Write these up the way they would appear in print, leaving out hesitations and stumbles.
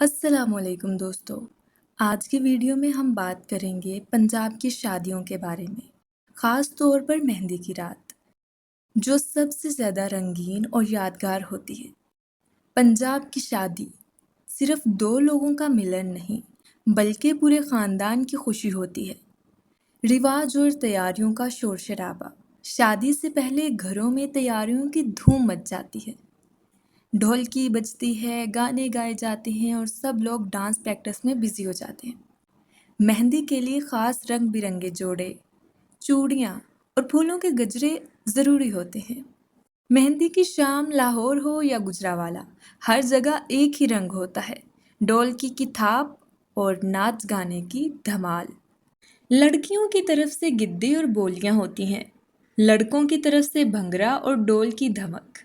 السلام علیکم دوستو، آج کی ویڈیو میں ہم بات کریں گے پنجاب کی شادیوں کے بارے میں، خاص طور پر مہندی کی رات جو سب سے زیادہ رنگین اور یادگار ہوتی ہے۔ پنجاب کی شادی صرف دو لوگوں کا ملن نہیں بلکہ پورے خاندان کی خوشی ہوتی ہے۔ رواج اور تیاریوں کا شور شرابہ، شادی سے پہلے گھروں میں تیاریوں کی دھوم مچ جاتی ہے۔ ڈھولکی بجتی ہے، گانے گائے جاتے ہیں اور سب لوگ ڈانس پریکٹس میں بزی ہو جاتے ہیں۔ مہندی کے لیے خاص رنگ برنگے جوڑے، چوڑیاں اور پھولوں کے گجرے ضروری ہوتے ہیں۔ مہندی کی شام لاہور ہو یا گجرانوالہ، ہر جگہ ایک ہی رنگ ہوتا ہے، ڈھولکی کی تھاپ اور ناچ گانے کی دھمال۔ لڑکیوں کی طرف سے گدے اور بولیاں ہوتی ہیں، لڑکوں کی طرف سے بھنگڑا اور ڈول کی دھمک۔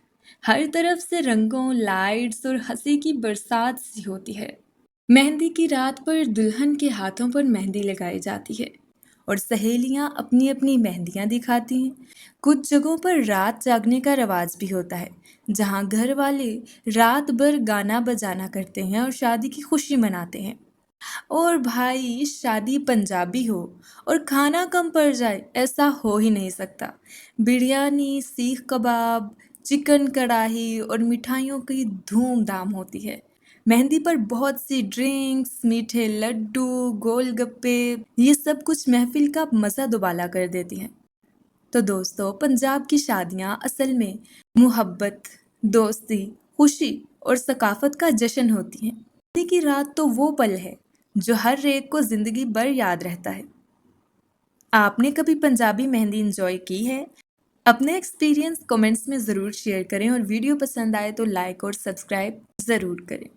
ہر طرف سے رنگوں، لائٹس اور ہنسی کی برسات سی ہوتی ہے۔ مہندی کی رات پر دلہن کے ہاتھوں پر مہندی لگائی جاتی ہے اور سہیلیاں اپنی اپنی مہندیاں دکھاتی ہیں۔ کچھ جگہوں پر رات جاگنے کا رواج بھی ہوتا ہے، جہاں گھر والے رات بھر گانا بجانا کرتے ہیں اور شادی کی خوشی مناتے ہیں۔ اور بھائی، شادی پنجابی ہو اور کھانا کم پڑ جائے ایسا ہو ہی نہیں سکتا۔ بریانی، سیخ کباب، چکن کڑھائی اور مٹھائیوں کی دھوم دھام ہوتی ہے۔ مہندی پر بہت سی ڈرنکس، میٹھے لڈو، گول گپے، یہ سب کچھ محفل کا مزہ دوبالا کر دیتی ہیں۔ تو دوستو، پنجاب کی شادیاں اصل میں محبت، دوستی، خوشی اور ثقافت کا جشن ہوتی ہیں۔ مہندی کی رات تو وہ پل ہے جو ہر ایک کو زندگی بھر یاد رہتا ہے۔ آپ نے کبھی پنجابی مہندی انجوائے کی ہے؟ اپنے ایکسپیرینس کمنٹس میں ضرور شیئر کریں اور ویڈیو پسند آئے تو لائک اور سبسکرائب ضرور کریں۔